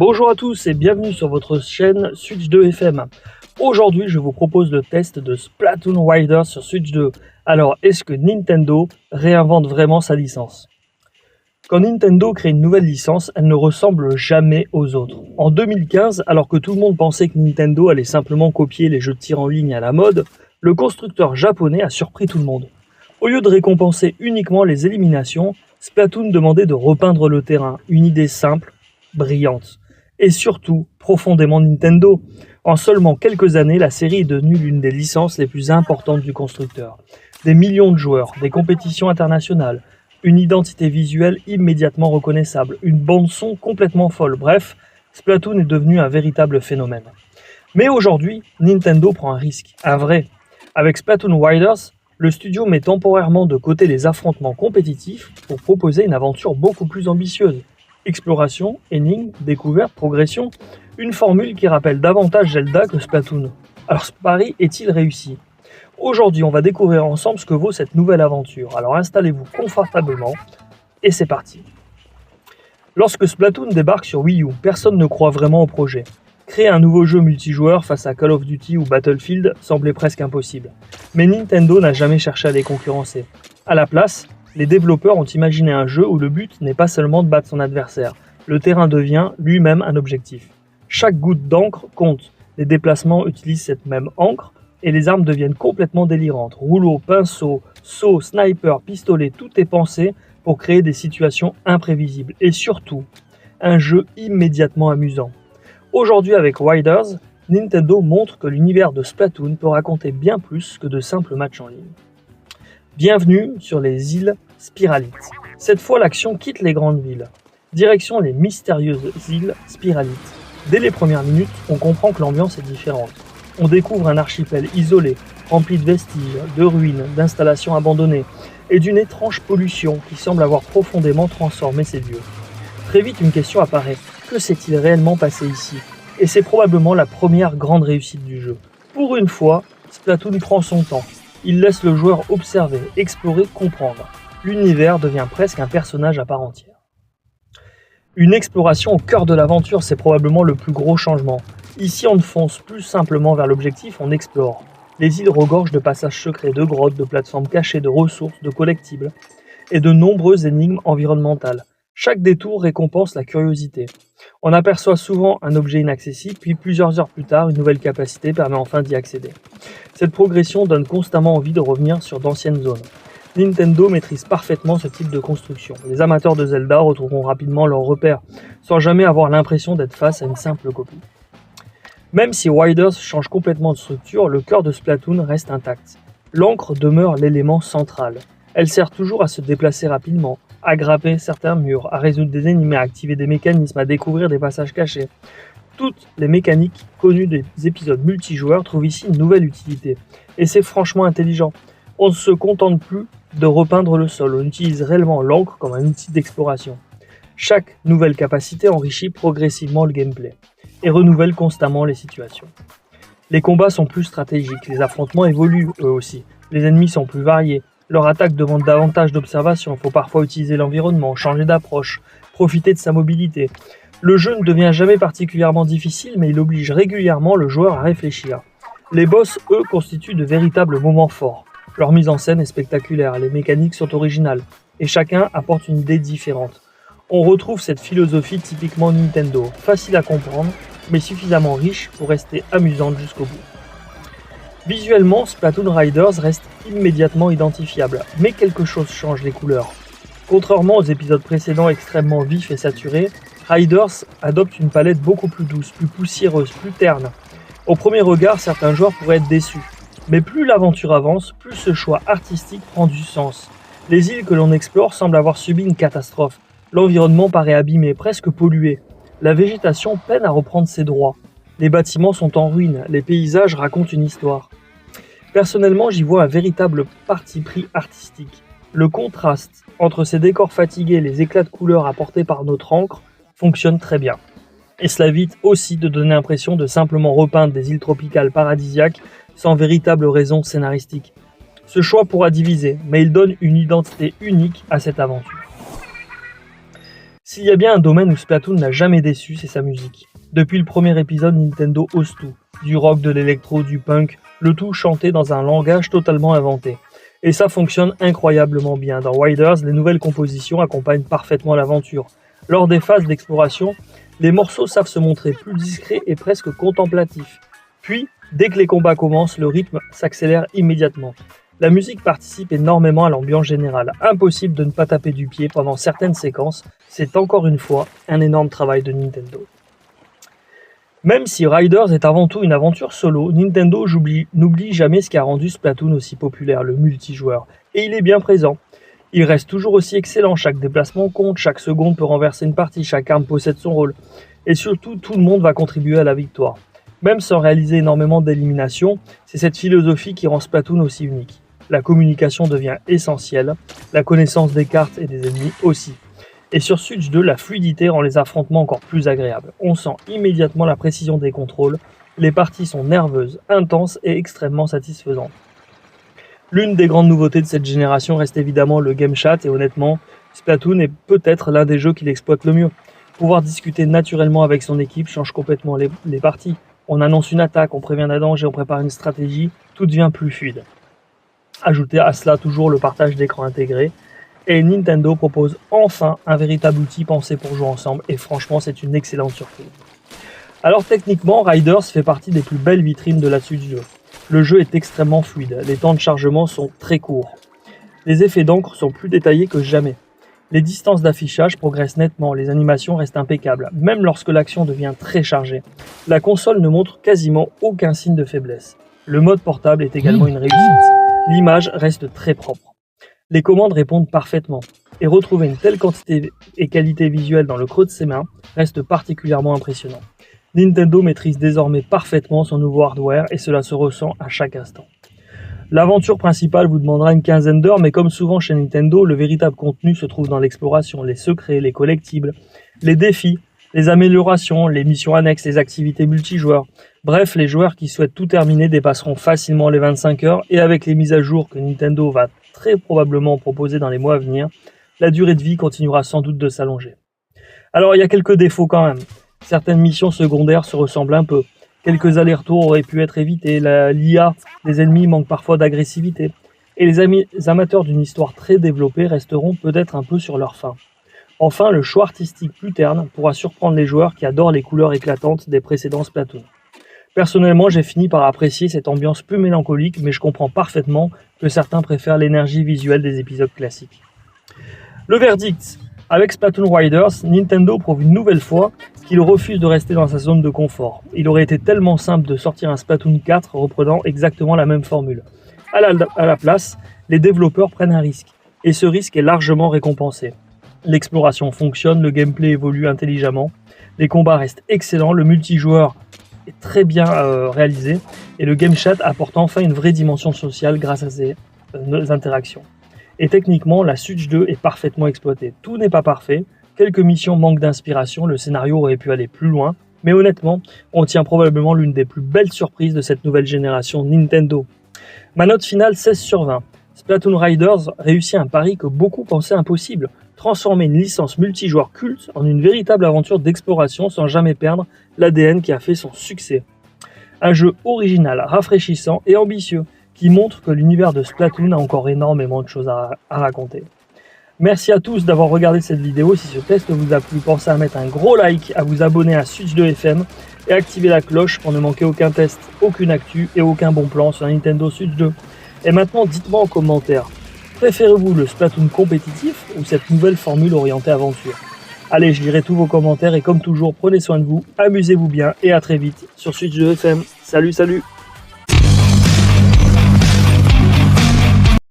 Bonjour à tous et bienvenue sur votre chaîne Switch 2 FM. Aujourd'hui, je vous propose le test de Splatoon Riders sur Switch 2. Alors, est-ce que Nintendo réinvente vraiment sa licence? Quand Nintendo crée une nouvelle licence, elle ne ressemble jamais aux autres. En 2015, alors que tout le monde pensait que Nintendo allait simplement copier les jeux de tir en ligne à la mode, le constructeur japonais a surpris tout le monde. Au lieu de récompenser uniquement les éliminations, Splatoon demandait de repeindre le terrain, une idée simple, brillante. Et surtout, profondément Nintendo. En seulement quelques années, la série est devenue l'une des licences les plus importantes du constructeur. Des millions de joueurs, des compétitions internationales, une identité visuelle immédiatement reconnaissable, une bande-son complètement folle. Bref, Splatoon est devenu un véritable phénomène. Mais aujourd'hui, Nintendo prend un risque, un vrai. Avec Splatoon Riders, le studio met temporairement de côté les affrontements compétitifs pour proposer une aventure beaucoup plus ambitieuse. Exploration, énigmes, découverte, progression, une formule qui rappelle davantage Zelda que Splatoon. Alors ce pari est-il réussi? Aujourd'hui, on va découvrir ensemble ce que vaut cette nouvelle aventure. Alors installez-vous confortablement et c'est parti. Lorsque Splatoon débarque sur Wii U, personne ne croit vraiment au projet. Créer un nouveau jeu multijoueur face à Call of Duty ou Battlefield semblait presque impossible. Mais Nintendo n'a jamais cherché à les concurrencer. À la place, les développeurs ont imaginé un jeu où le but n'est pas seulement de battre son adversaire, le terrain devient lui-même un objectif. Chaque goutte d'encre compte, les déplacements utilisent cette même encre et les armes deviennent complètement délirantes. Rouleau, pinceau, saut, sniper, pistolet, tout est pensé pour créer des situations imprévisibles et surtout, un jeu immédiatement amusant. Aujourd'hui avec Riders, Nintendo montre que l'univers de Splatoon peut raconter bien plus que de simples matchs en ligne. Bienvenue sur les îles Spiralites. Cette fois, l'action quitte les grandes villes. Direction les mystérieuses îles Spiralites. Dès les premières minutes, on comprend que l'ambiance est différente. On découvre un archipel isolé, rempli de vestiges, de ruines, d'installations abandonnées et d'une étrange pollution qui semble avoir profondément transformé ces lieux. Très vite, une question apparaît. Que s'est-il réellement passé ici? Et c'est probablement la première grande réussite du jeu. Pour une fois, Splatoon prend son temps. Il laisse le joueur observer, explorer, comprendre. L'univers devient presque un personnage à part entière. Une exploration au cœur de l'aventure, c'est probablement le plus gros changement. Ici, on ne fonce plus simplement vers l'objectif, on explore. Les îles regorgent de passages secrets, de grottes, de plateformes cachées, de ressources, de collectibles et de nombreuses énigmes environnementales. Chaque détour récompense la curiosité. On aperçoit souvent un objet inaccessible, puis plusieurs heures plus tard, une nouvelle capacité permet enfin d'y accéder. Cette progression donne constamment envie de revenir sur d'anciennes zones. Nintendo maîtrise parfaitement ce type de construction. Les amateurs de Zelda retrouveront rapidement leurs repères, sans jamais avoir l'impression d'être face à une simple copie. Même si Riders change complètement de structure, le cœur de Splatoon reste intact. L'encre demeure l'élément central. Elle sert toujours à se déplacer rapidement, à grimper certains murs, à résoudre des énigmes, à activer des mécanismes, à découvrir des passages cachés. Toutes les mécaniques connues des épisodes multijoueurs trouvent ici une nouvelle utilité. Et c'est franchement intelligent. On ne se contente plus de repeindre le sol, on utilise réellement l'encre comme un outil d'exploration. Chaque nouvelle capacité enrichit progressivement le gameplay et renouvelle constamment les situations. Les combats sont plus stratégiques, les affrontements évoluent eux aussi, les ennemis sont plus variés, leur attaque demande davantage d'observation, il faut parfois utiliser l'environnement, changer d'approche, profiter de sa mobilité. Le jeu ne devient jamais particulièrement difficile, mais il oblige régulièrement le joueur à réfléchir. Les boss, eux, constituent de véritables moments forts. Leur mise en scène est spectaculaire, les mécaniques sont originales, et chacun apporte une idée différente. On retrouve cette philosophie typiquement Nintendo, facile à comprendre, mais suffisamment riche pour rester amusante jusqu'au bout. Visuellement, Splatoon Riders reste immédiatement identifiable, mais quelque chose change les couleurs. Contrairement aux épisodes précédents extrêmement vifs et saturés, Riders adopte une palette beaucoup plus douce, plus poussiéreuse, plus terne. Au premier regard, certains joueurs pourraient être déçus. Mais plus l'aventure avance, plus ce choix artistique prend du sens. Les îles que l'on explore semblent avoir subi une catastrophe. L'environnement paraît abîmé, presque pollué. La végétation peine à reprendre ses droits. Les bâtiments sont en ruine, les paysages racontent une histoire. Personnellement, j'y vois un véritable parti pris artistique. Le contraste entre ces décors fatigués et les éclats de couleurs apportés par notre encre fonctionne très bien. Et cela évite aussi de donner l'impression de simplement repeindre des îles tropicales paradisiaques sans véritable raison scénaristique. Ce choix pourra diviser, mais il donne une identité unique à cette aventure. S'il y a bien un domaine où Splatoon n'a jamais déçu, c'est sa musique. Depuis le premier épisode, Nintendo ose tout. Du rock, de l'électro, du punk, le tout chanté dans un langage totalement inventé. Et ça fonctionne incroyablement bien. Dans Riders, les nouvelles compositions accompagnent parfaitement l'aventure. Lors des phases d'exploration, les morceaux savent se montrer plus discrets et presque contemplatifs. Puis, dès que les combats commencent, le rythme s'accélère immédiatement. La musique participe énormément à l'ambiance générale. Impossible de ne pas taper du pied pendant certaines séquences. C'est encore une fois un énorme travail de Nintendo. Même si Riders est avant tout une aventure solo, Nintendo n'oublie jamais ce qui a rendu Splatoon aussi populaire, le multijoueur. Et il est bien présent. Il reste toujours aussi excellent, chaque déplacement compte, chaque seconde peut renverser une partie, chaque arme possède son rôle. Et surtout, tout le monde va contribuer à la victoire. Même sans réaliser énormément d'éliminations, c'est cette philosophie qui rend Splatoon aussi unique. La communication devient essentielle, la connaissance des cartes et des ennemis aussi. Et sur Switch 2, la fluidité rend les affrontements encore plus agréables. On sent immédiatement la précision des contrôles, les parties sont nerveuses, intenses et extrêmement satisfaisantes. L'une des grandes nouveautés de cette génération reste évidemment le game chat et honnêtement, Splatoon est peut-être l'un des jeux qui l'exploite le mieux. Pouvoir discuter naturellement avec son équipe change complètement les parties. On annonce une attaque, on prévient d'un danger, on prépare une stratégie, tout devient plus fluide. Ajoutez à cela toujours le partage d'écran intégré, et Nintendo propose enfin un véritable outil pensé pour jouer ensemble, et franchement c'est une excellente surprise. Alors techniquement, Riders fait partie des plus belles vitrines de la Switch 2. Le jeu est extrêmement fluide, les temps de chargement sont très courts. Les effets d'encre sont plus détaillés que jamais. Les distances d'affichage progressent nettement, les animations restent impeccables, même lorsque l'action devient très chargée. La console ne montre quasiment aucun signe de faiblesse. Le mode portable est également une réussite. L'image reste très propre. Les commandes répondent parfaitement. Et retrouver une telle quantité et qualité visuelle dans le creux de ses mains reste particulièrement impressionnant. Nintendo maîtrise désormais parfaitement son nouveau hardware et cela se ressent à chaque instant. L'aventure principale vous demandera une quinzaine d'heures, mais comme souvent chez Nintendo, le véritable contenu se trouve dans l'exploration, les secrets, les collectibles, les défis, les améliorations, les missions annexes, les activités multijoueurs. Bref, les joueurs qui souhaitent tout terminer dépasseront facilement les 25 heures et avec les mises à jour que Nintendo va très probablement proposer dans les mois à venir, la durée de vie continuera sans doute de s'allonger. Alors il y a quelques défauts quand même. Certaines missions secondaires se ressemblent un peu. Quelques allers-retours auraient pu être évités. L'IA des ennemis manque parfois d'agressivité. Et les amateurs d'une histoire très développée resteront peut-être un peu sur leur faim. Enfin, le choix artistique plus terne pourra surprendre les joueurs qui adorent les couleurs éclatantes des précédents Splatoon. Personnellement, j'ai fini par apprécier cette ambiance plus mélancolique, mais je comprends parfaitement que certains préfèrent l'énergie visuelle des épisodes classiques. Le verdict. Avec Splatoon Riders, Nintendo prouve une nouvelle fois qu'il refuse de rester dans sa zone de confort. Il aurait été tellement simple de sortir un Splatoon 4 reprenant exactement la même formule. À la place, les développeurs prennent un risque, et ce risque est largement récompensé. L'exploration fonctionne, le gameplay évolue intelligemment, les combats restent excellents, le multijoueur est très bien réalisé, et le game chat apporte enfin une vraie dimension sociale grâce à ses interactions. Et techniquement, la Switch 2 est parfaitement exploitée. Tout n'est pas parfait, quelques missions manquent d'inspiration, le scénario aurait pu aller plus loin, mais honnêtement, on tient probablement l'une des plus belles surprises de cette nouvelle génération Nintendo. Ma note finale 16 sur 20. Splatoon Riders réussit un pari que beaucoup pensaient impossible, transformer une licence multijoueur culte en une véritable aventure d'exploration sans jamais perdre l'ADN qui a fait son succès. Un jeu original, rafraîchissant et ambitieux, qui montre que l'univers de Splatoon a encore énormément de choses à raconter. Merci à tous d'avoir regardé cette vidéo. Si ce test vous a plu, pensez à mettre un gros like, à vous abonner à Switch 2 FM et activer la cloche pour ne manquer aucun test, aucune actu et aucun bon plan sur la Nintendo Switch 2. Et maintenant, dites-moi en commentaire, préférez-vous le Splatoon compétitif ou cette nouvelle formule orientée aventure? Allez, je lirai tous vos commentaires et comme toujours, prenez soin de vous, amusez-vous bien et à très vite sur Switch 2 FM. Salut, salut!